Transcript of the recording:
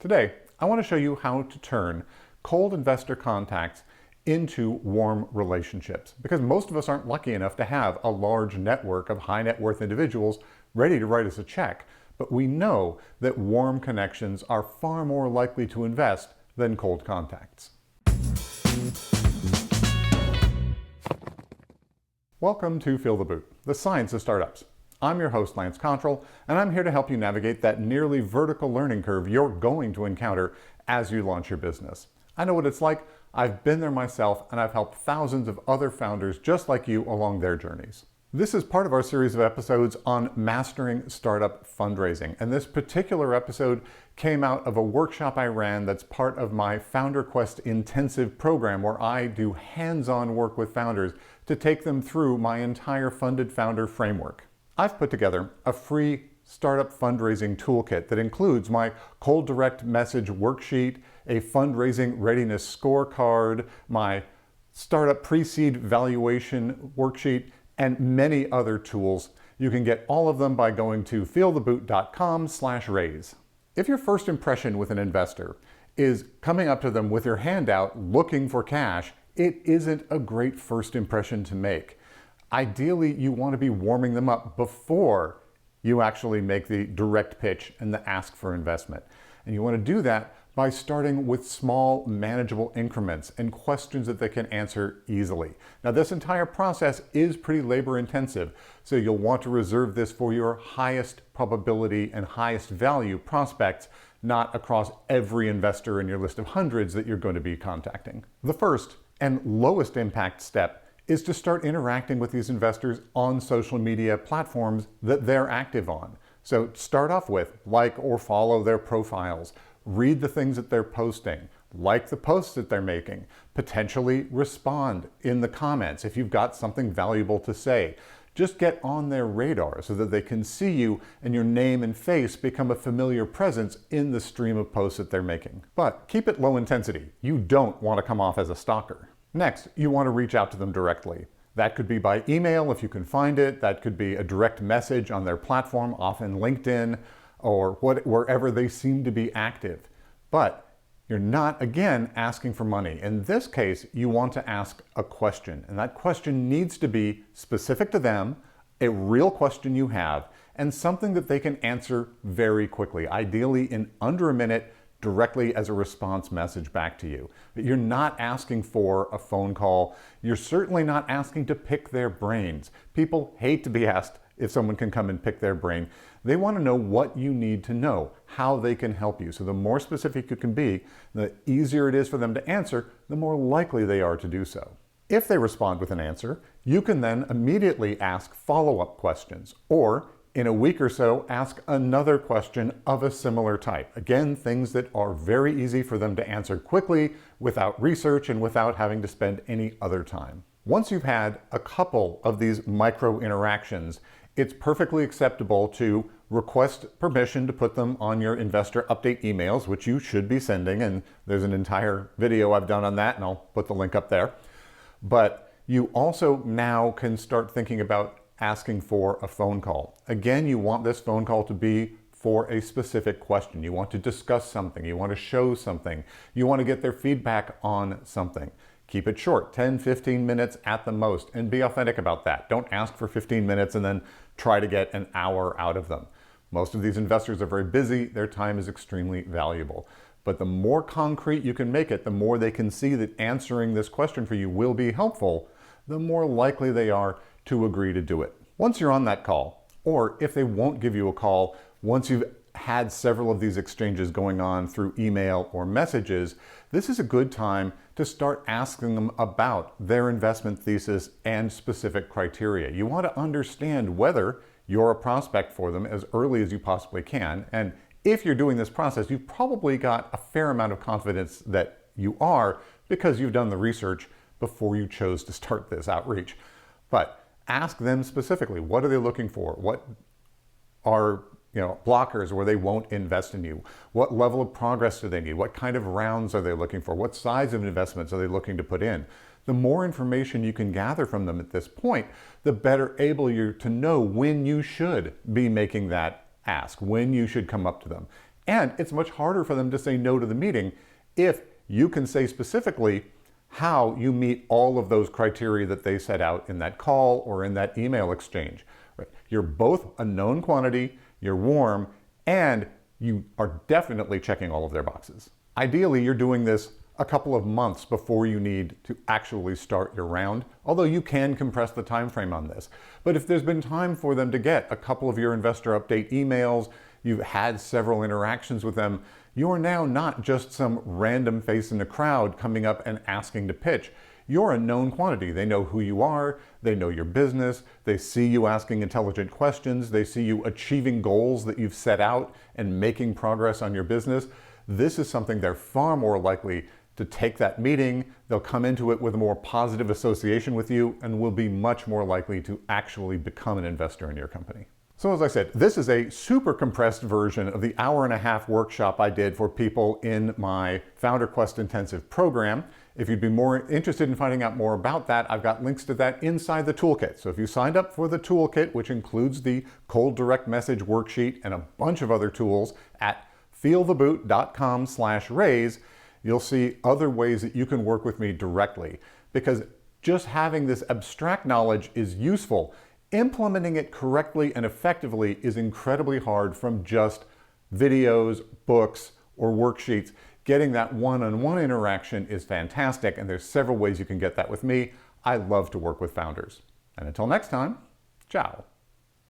Today, I want to show you how to turn cold investor contacts into warm relationships, because most of us aren't lucky enough to have a large network of high net worth individuals ready to write us a check. But we know that warm connections are far more likely to invest than cold contacts. Welcome to Feel the Boot, the science of startups. I'm your host, Lance Cottrell, and I'm here to help you navigate that nearly vertical learning curve you're going to encounter as you launch your business. I know what it's like. I've been there myself, and I've helped thousands of other founders just like you along their journeys. This is part of our series of episodes on mastering startup fundraising, and this particular episode came out of a workshop I ran that's part of my Founder Quest intensive program, where I do hands-on work with founders to take them through my entire funded founder framework. I've put together a free startup fundraising toolkit that includes my cold direct message worksheet, a fundraising readiness scorecard, my startup pre-seed valuation worksheet, and many other tools. You can get all of them by going to feeltheboot.com/raise. If your first impression with an investor is coming up to them with your hand out looking for cash, it isn't a great first impression to make. Ideally, you want to be warming them up before you actually make the direct pitch and the ask for investment. And you want to do that by starting with small, manageable increments and questions that they can answer easily. Now, this entire process is pretty labor intensive, so you'll want to reserve this for your highest probability and highest value prospects, not across every investor in your list of hundreds that you're going to be contacting. The first and lowest impact step is to start interacting with these investors on social media platforms that they're active on. So start off with like or follow their profiles, read the things that they're posting, like the posts that they're making, potentially respond in the comments if you've got something valuable to say. Just get on their radar so that they can see you and your name and face become a familiar presence in the stream of posts that they're making. But keep it low intensity. You don't want to come off as a stalker. Next, you want to reach out to them directly. That could be by email if you can find it. That could be a direct message on their platform, often LinkedIn, or wherever they seem to be active. But you're not, again, asking for money. In this case, you want to ask a question, and that question needs to be specific to them, a real question you have, and something that they can answer very quickly, ideally in under a minute, directly as a response message back to you. But you're not asking for a phone call. You're certainly not asking to pick their brains. People hate to be asked if someone can come and pick their brain. They want to know what you need to know, how they can help you. So the more specific you can be, the easier it is for them to answer, the more likely they are to do so. If they respond with an answer, you can then immediately ask follow-up questions, or in a week or so, ask another question of a similar type. Again, things that are very easy for them to answer quickly, without research and without having to spend any other time. Once you've had a couple of these micro interactions, it's perfectly acceptable to request permission to put them on your investor update emails, which you should be sending, and there's an entire video I've done on that, and I'll put the link up there. But you also now can start thinking about asking for a phone call. Again, you want this phone call to be for a specific question. You want to discuss something. You want to show something. You want to get their feedback on something. Keep it short, 10, 15 minutes at the most, and be authentic about that. Don't ask for 15 minutes and then try to get an hour out of them. Most of these investors are very busy. Their time is extremely valuable. But the more concrete you can make it, the more they can see that answering this question for you will be helpful, the more likely they are to agree to do it. Once you're on that call, or if they won't give you a call, once you've had several of these exchanges going on through email or messages, this is a good time to start asking them about their investment thesis and specific criteria. You want to understand whether you're a prospect for them as early as you possibly can. And if you're doing this process, you've probably got a fair amount of confidence that you are, because you've done the research before you chose to start this outreach. But ask them specifically, what are they looking for? What are blockers where they won't invest in you? What level of progress do they need? What kind of rounds are they looking for? What size of investments are they looking to put in? The more information you can gather from them at this point, the better able you're to know when you should be making that ask, when you should come up to them. And it's much harder for them to say no to the meeting if you can say specifically how you meet all of those criteria that they set out in that call or in that email exchange. Right? You're both a known quantity, you're warm, and you are definitely checking all of their boxes. Ideally, you're doing this a couple of months before you need to actually start your round, although you can compress the time frame on this. But if there's been time for them to get a couple of your investor update emails, you've had several interactions with them, you're now not just some random face in the crowd coming up and asking to pitch. You're a known quantity. They know who you are, they know your business, they see you asking intelligent questions, they see you achieving goals that you've set out and making progress on your business. This is something they're far more likely to take that meeting, they'll come into it with a more positive association with you and will be much more likely to actually become an investor in your company. So as I said, this is a super compressed version of the hour-and-a-half workshop I did for people in my Founder Quest Intensive program. If you'd be more interested in finding out more about that, I've got links to that inside the toolkit. So if you signed up for the toolkit, which includes the cold direct message worksheet and a bunch of other tools at feeltheboot.com/raise, you'll see other ways that you can work with me directly. Because just having this abstract knowledge is useful. Implementing it correctly and effectively is incredibly hard from just videos, books, or worksheets. Getting that one-on-one interaction is fantastic, and there's several ways you can get that with me. I love to work with founders. And until next time, ciao.